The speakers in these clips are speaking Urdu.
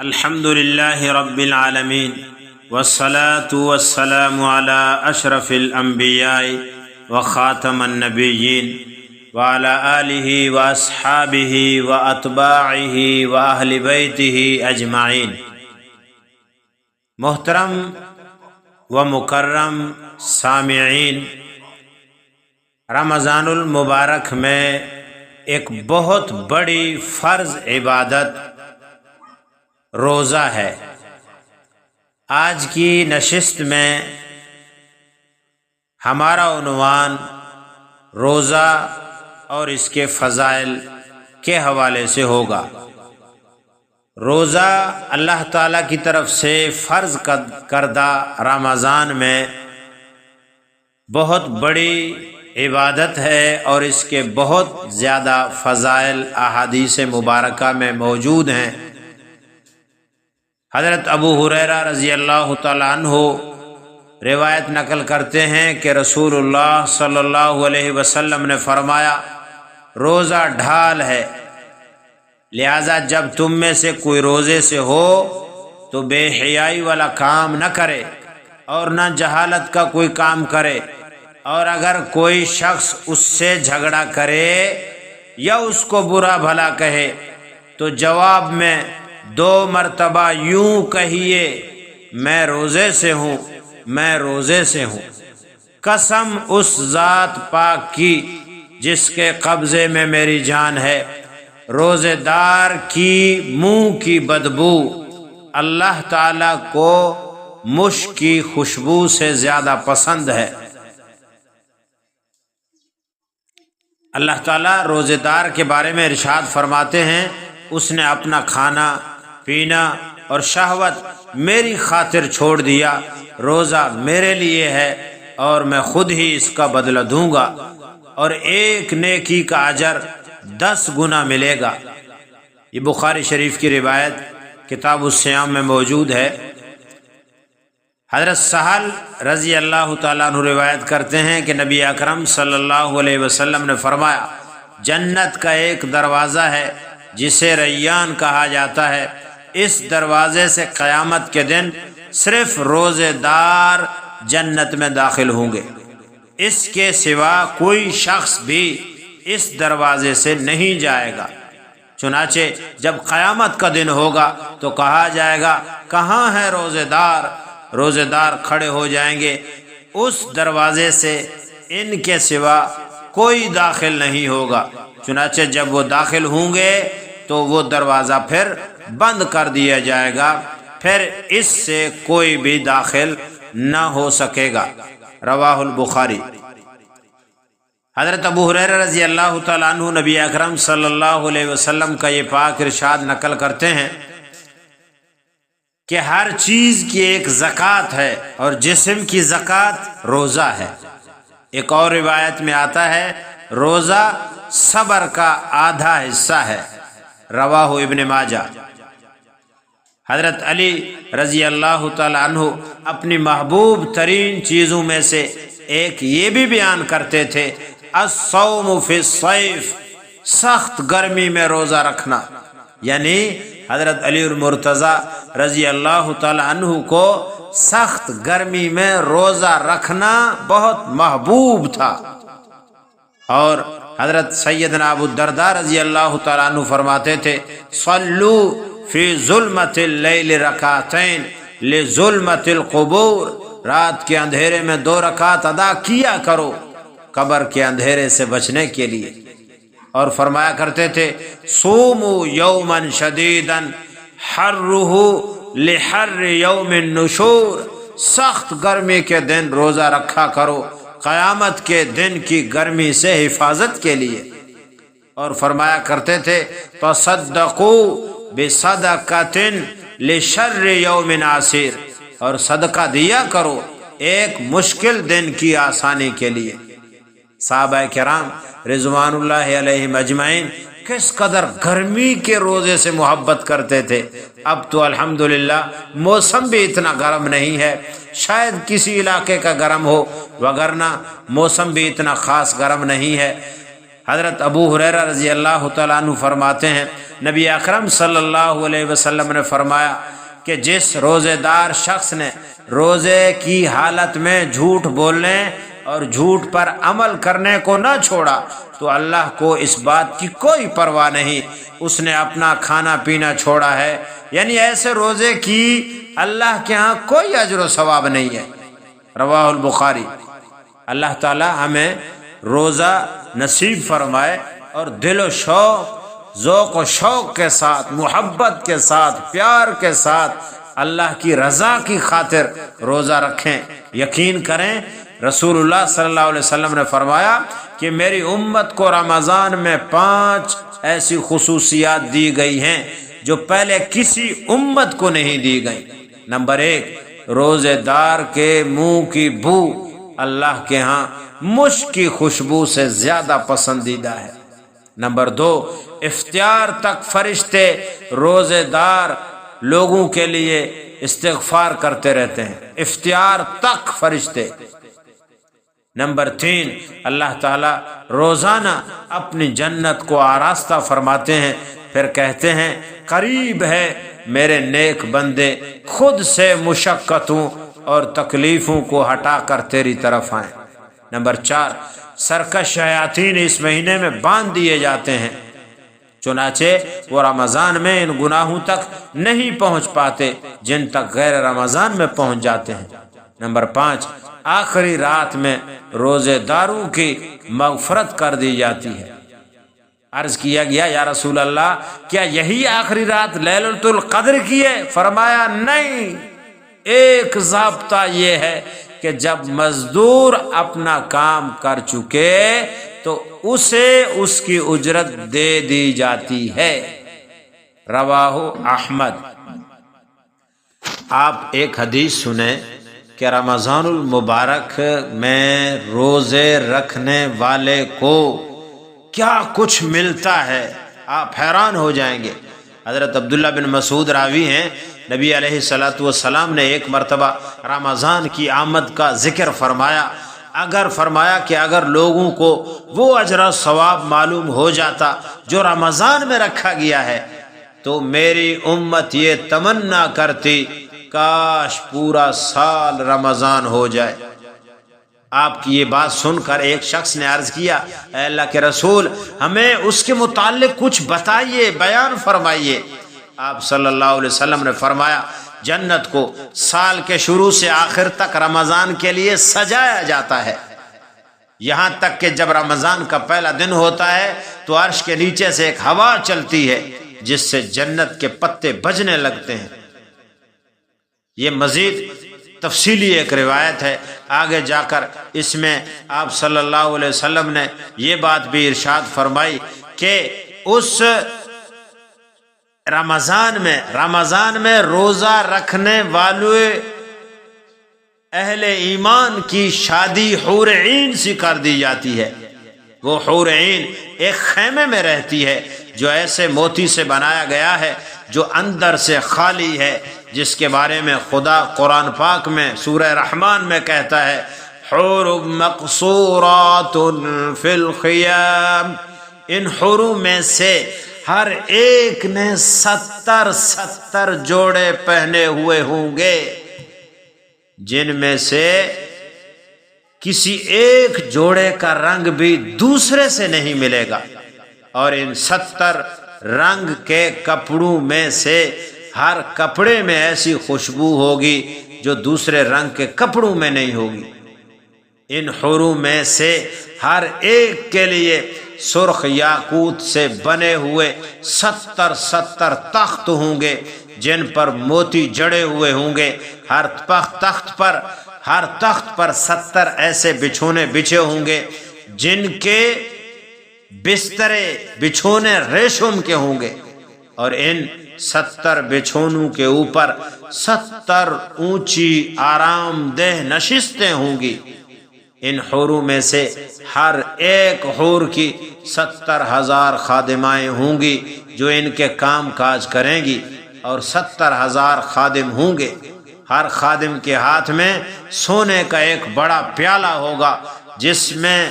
الحمد لله رب العالمين والصلاة والسلام على أشرف الأنبياء وخاتم النبيين وعلى آله وأصحابه وأتباعه وأهل بيته أجمعين۔ محترم و مکرم سامعین، رمضان المبارک میں ایک بہت بڑی فرض عبادت روزہ ہے۔ آج کی نشست میں ہمارا عنوان روزہ اور اس کے فضائل کے حوالے سے ہوگا۔ روزہ اللہ تعالیٰ کی طرف سے فرض کردہ رمضان میں بہت بڑی عبادت ہے اور اس کے بہت زیادہ فضائل احادیث مبارکہ میں موجود ہیں۔ حضرت ابو ہریرہ رضی اللہ تعالیٰ عنہ روایت نقل کرتے ہیں کہ رسول اللہ صلی اللہ علیہ وسلم نے فرمایا، روزہ ڈھال ہے، لہذا جب تم میں سے کوئی روزے سے ہو تو بے حیائی والا کام نہ کرے اور نہ جہالت کا کوئی کام کرے، اور اگر کوئی شخص اس سے جھگڑا کرے یا اس کو برا بھلا کہے تو جواب میں 2 مرتبہ یوں کہیے، میں روزے سے ہوں، میں روزے سے ہوں۔ قسم اس ذات پاک کی جس کے قبضے میں میری جان ہے، روزے دار کی منہ کی بدبو اللہ تعالی کو مشک کی خوشبو سے زیادہ پسند ہے۔ اللہ تعالیٰ روزے دار کے بارے میں ارشاد فرماتے ہیں، اس نے اپنا کھانا پینا اور شہوت میری خاطر چھوڑ دیا، روزہ میرے لیے ہے اور میں خود ہی اس کا بدلہ دوں گا، اور ایک نیکی کا اجر 10 گنا ملے گا۔ یہ بخاری شریف کی روایت کتاب الصیام میں موجود ہے۔ حضرت سہل رضی اللہ تعالیٰ عنہ روایت کرتے ہیں کہ نبی اکرم صلی اللہ علیہ وسلم نے فرمایا، جنت کا ایک دروازہ ہے جسے ریان کہا جاتا ہے، اس دروازے سے قیامت کے دن صرف روزے دار جنت میں داخل ہوں گے، اس کے سوا کوئی شخص بھی اس دروازے سے نہیں جائے گا۔ چنانچہ جب قیامت کا دن ہوگا تو کہا جائے گا، کہاں ہے روزے دار؟ روزے دار کھڑے ہو جائیں گے، اس دروازے سے ان کے سوا کوئی داخل نہیں ہوگا۔ چنانچہ جب وہ داخل ہوں گے تو وہ دروازہ پھر بند کر دیا جائے گا، پھر اس سے کوئی بھی داخل نہ ہو سکے گا۔ رواہ البخاری۔ حضرت ابو ہریرہ رضی اللہ تعالیٰ عنہ نبی اکرم صلی اللہ علیہ وسلم کا یہ پاک ارشاد نقل کرتے ہیں کہ ہر چیز کی ایک زکوٰۃ ہے اور جسم کی زکوٰۃ روزہ ہے۔ ایک اور روایت میں آتا ہے، روزہ صبر کا آدھا حصہ ہے۔ رواہ ابن ماجہ۔ حضرت علی رضی اللہ تعالیٰ عنہ اپنی محبوب ترین چیزوں میں سے ایک یہ بھی بیان کرتے تھے، الصوم فی الصیف، سخت گرمی میں روزہ رکھنا، یعنی حضرت علی المرتضیٰ رضی اللہ تعالیٰ عنہ کو سخت گرمی میں روزہ رکھنا بہت محبوب تھا۔ اور حضرت سیدنا ابو الدرداء رضی اللہ تعالیٰ عنہ فرماتے تھے، صلو فی ظلمت اللیل رکعتین لظلمت القبور، رات کے اندھیرے میں 2 رکعت ادا کیا کرو قبر کے اندھیرے سے بچنے کے لیے۔ اور فرمایا کرتے تھے، صوموا یوما شدیدا حرہ لحر یوم النشور، سخت گرمی کے دن روزہ رکھا کرو قیامت کے دن کی گرمی سے حفاظت کے لیے۔ اور فرمایا کرتے تھے، تصدقوا بصدقۃ لشر یوم عسیر، اور صدقہ دیا کرو ایک مشکل دن کی آسانی کے لیے۔ صحابہ کرام رضوان اللہ علیہم اجمعین کس قدر گرمی کے روزے سے محبت کرتے تھے۔ اب تو الحمدللہ موسم بھی اتنا گرم نہیں ہے، شاید کسی علاقے کا گرم ہو، وگرنہ موسم بھی اتنا خاص گرم نہیں ہے۔ حضرت ابو ہریرہ رضی اللہ تعالیٰ عنہ فرماتے ہیں، نبی اکرم صلی اللہ علیہ وسلم نے فرمایا کہ جس روزے دار شخص نے روزے کی حالت میں جھوٹ بولنے اور جھوٹ پر عمل کرنے کو نہ چھوڑا تو اللہ کو اس بات کی کوئی پرواہ نہیں، اس نے اپنا کھانا پینا چھوڑا ہے، یعنی ایسے روزے کی اللہ کے ہاں کوئی اجر و ثواب نہیں ہے۔ رواہ البخاری۔ اللہ تعالی ہمیں روزہ نصیب فرمائے اور دل و شوق، ذوق و شوق کے ساتھ، محبت کے ساتھ، پیار کے ساتھ اللہ کی رضا کی خاطر روزہ رکھیں۔ یقین کریں رسول اللہ صلی اللہ علیہ وسلم نے فرمایا کہ میری امت کو رمضان میں 5 ایسی خصوصیات دی گئی ہیں جو پہلے کسی امت کو نہیں دی گئی۔ نمبر 1، روزے دار کے منہ کی بو اللہ کے ہاں مشک کی خوشبو سے زیادہ پسندیدہ ہے۔ نمبر 2، افطار تک فرشتے روزے دار لوگوں کے لیے استغفار کرتے رہتے ہیں، افطار تک فرشتے۔ نمبر 3، اللہ تعالی روزانہ اپنی جنت کو آراستہ فرماتے ہیں، پھر کہتے ہیں قریب ہے میرے نیک بندے خود سے مشقتوں اور تکلیفوں کو ہٹا کر تیری طرف آئیں۔ نمبر 4، سرکش شیاطین اس مہینے میں باندھ دیے جاتے ہیں، چنانچہ وہ رمضان میں ان گناہوں تک نہیں پہنچ پاتے جن تک غیر رمضان میں پہنچ جاتے ہیں۔ نمبر 5، آخری رات میں روزے داروں کی مغفرت کر دی جاتی ہے۔ عرض کیا گیا یا رسول اللہ کیا یہی آخری رات لیلۃ القدر کی ہے؟ فرمایا نہیں، ایک ضابطہ یہ ہے کہ جب مزدور اپنا کام کر چکے تو اسے اس کی اجرت دے دی جاتی ہے۔ رواہ احمد۔ آپ ایک حدیث سنیں کہ رمضان المبارک میں روزے رکھنے والے کو کیا کچھ ملتا ہے، آپ حیران ہو جائیں گے۔ حضرت عبداللہ بن مسعود راوی ہیں، نبی علیہ الصلوۃ والسلام نے ایک مرتبہ رمضان کی آمد کا ذکر فرمایا، فرمایا کہ اگر لوگوں کو وہ اجر و ثواب معلوم ہو جاتا جو رمضان میں رکھا گیا ہے تو میری امت یہ تمنا کرتی کاش پورا سال رمضان ہو جائے۔ آپ کی یہ بات سن کر ایک شخص نے عرض کیا اے اللہ کے رسول ہمیں اس کے متعلق کچھ بتائیے، بیان فرمائیے۔ آپ صلی اللہ علیہ وسلم نے فرمایا جنت کو سال کے شروع سے آخر تک رمضان کے لیے سجایا جاتا ہے، یہاں تک کہ جب رمضان کا پہلا دن ہوتا ہے تو عرش کے نیچے سے ایک ہوا چلتی ہے جس سے جنت کے پتے بجنے لگتے ہیں۔ یہ مزید تفصیلی ایک روایت ہے، آگے جا کر اس میں آپ صلی اللہ علیہ وسلم نے یہ بات بھی ارشاد فرمائی کہ اس رمضان میں روزہ رکھنے والے اہل ایمان کی شادی حور عین سے کر دی جاتی ہے۔ وہ حور عین ایک خیمے میں رہتی ہے جو ایسے موتی سے بنایا گیا ہے جو اندر سے خالی ہے، جس کے بارے میں خدا قرآن پاک میں سورہ رحمان میں کہتا ہے حور مقصورات فی الخیام، ان حوروں میں سے ہر ایک نے 70 جوڑے پہنے ہوئے ہوں گے، جن میں سے کسی ایک جوڑے کا رنگ بھی دوسرے سے نہیں ملے گا، اور ان 70 رنگ کے کپڑوں میں سے ہر کپڑے میں ایسی خوشبو ہوگی جو دوسرے رنگ کے کپڑوں میں نہیں ہوگی۔ ان حوروں میں سے ہر ایک کے لیے سرخ یاقوت سے بنے ہوئے 70 تخت ہوں گے جن پر موتی جڑے ہوئے ہوں گے، ہر تخت پر 70 ایسے بچھونے بچھے ہوں گے جن کے بسترے بچھونے ریشم کے ہوں گے، اور ان 70 بچھونوں کے اوپر 70 اونچی آرام دہ نشستیں ہوں گی۔ ان حوروں میں سے ہر ایک حور کی 70,000 خادمائیں ہوں گی جو ان کے کام کاج کریں گی، اور 70,000 خادم ہوں گے۔ ہر خادم کے ہاتھ میں سونے کا ایک بڑا پیالہ ہوگا جس میں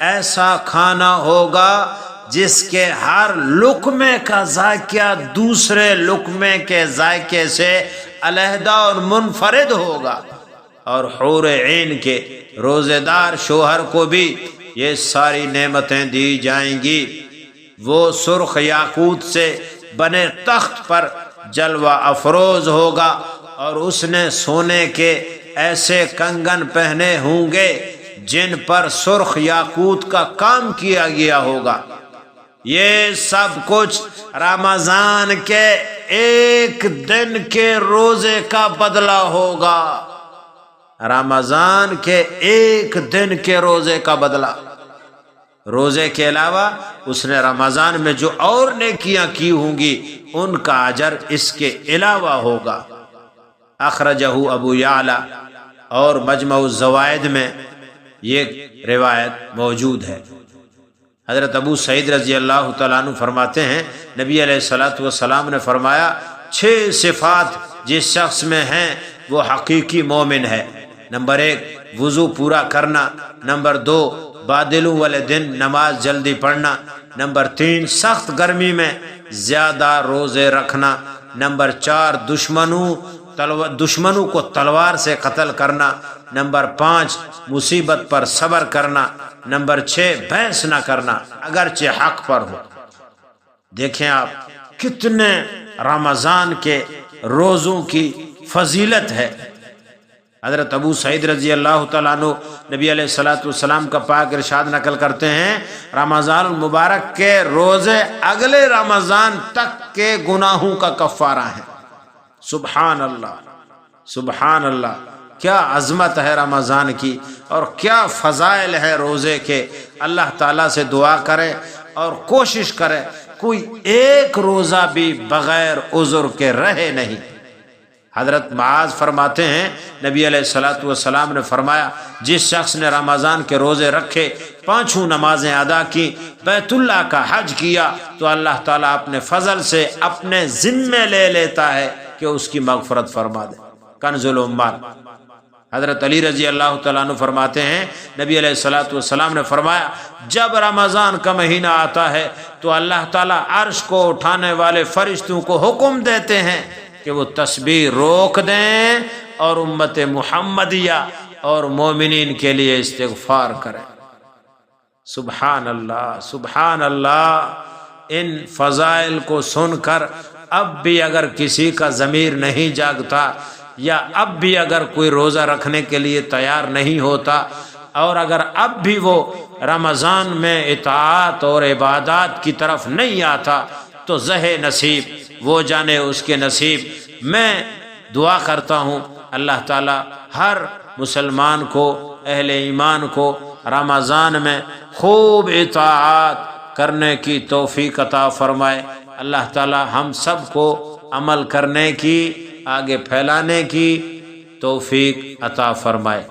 ایسا کھانا ہوگا جس کے ہر لقمے کا ذائقہ دوسرے لقمے کے ذائقے سے علیحدہ اور منفرد ہوگا، اور حور عین کے روزے دار شوہر کو بھی یہ ساری نعمتیں دی جائیں گی۔ وہ سرخ یاقوت سے بنے تخت پر جلوہ افروز ہوگا، اور اس نے سونے کے ایسے کنگن پہنے ہوں گے جن پر سرخ یاقوت کا کام کیا گیا ہوگا۔ یہ سب کچھ رمضان کے ایک دن کے روزے کا بدلہ ہوگا، رمضان کے ایک دن کے روزے کا بدلہ۔ روزے کے علاوہ اس نے رمضان میں جو اور نیکیاں کی ہوں گی ان کا اجر اس کے علاوہ ہوگا۔ اخرجہ ابو یعلا، اور مجمع الزوائد میں یہ روایت موجود ہے۔ حضرت ابو سعید رضی اللہ تعالیٰ عنہ فرماتے ہیں نبی علیہ الصلوۃ والسلام نے فرمایا 6 صفات جس شخص میں ہیں وہ حقیقی مومن ہے۔ نمبر 1 وضو پورا کرنا، نمبر 2 بادلوں والے دن نماز جلدی پڑھنا، نمبر 3 سخت گرمی میں زیادہ روزے رکھنا، نمبر 4 دشمنوں کو تلوار سے قتل کرنا، نمبر 5 مصیبت پر صبر کرنا، نمبر 6 بحث نہ کرنا اگرچہ حق پر ہو۔ دیکھیں آپ کتنے رمضان کے روزوں کی فضیلت ہے۔ حضرت ابو سعید رضی اللہ تعالیٰ عنہ نبی علیہ الصلوۃ والسلام کا پاک ارشاد نقل کرتے ہیں رمضان المبارک کے روزے اگلے رمضان تک کے گناہوں کا کفارہ ہیں۔ سبحان اللہ، سبحان اللہ، کیا عظمت ہے رمضان کی اور کیا فضائل ہے روزے کے۔ اللہ تعالیٰ سے دعا کرے اور کوشش کرے کوئی ایک روزہ بھی بغیر عذر کے رہے نہیں۔ حضرت معاذ فرماتے ہیں نبی علیہ الصلوۃ والسلام نے فرمایا جس شخص نے رمضان کے روزے رکھے، 5 نمازیں ادا کی، بیت اللہ کا حج کیا، تو اللہ تعالیٰ اپنے فضل سے اپنے ذمے لے لیتا ہے کہ اس کی مغفرت فرما دے۔ کنز العمال۔ حضرت علی رضی اللہ تعالیٰ عنہ فرماتے ہیں نبی علیہ الصلوۃ والسلام نے فرمایا جب رمضان کا مہینہ آتا ہے تو اللہ تعالیٰ عرش کو اٹھانے والے فرشتوں کو حکم دیتے ہیں کہ وہ تسبیح روک دیں اور امت محمدیہ اور مومنین کے لیے استغفار کریں۔ سبحان اللہ، سبحان اللہ۔ ان فضائل کو سن کر اب بھی اگر کسی کا ضمیر نہیں جاگتا، یا اب بھی اگر کوئی روزہ رکھنے کے لیے تیار نہیں ہوتا، اور اگر اب بھی وہ رمضان میں اطاعت اور عبادات کی طرف نہیں آتا، تو زہ نصیب وہ جانے اس کے نصیب۔ میں دعا کرتا ہوں اللہ تعالی ہر مسلمان کو، اہل ایمان کو رمضان میں خوب اطاعت کرنے کی توفیق عطا فرمائے۔ اللہ تعالی ہم سب کو عمل کرنے کی، آگے پھیلانے کی توفیق عطا فرمائے۔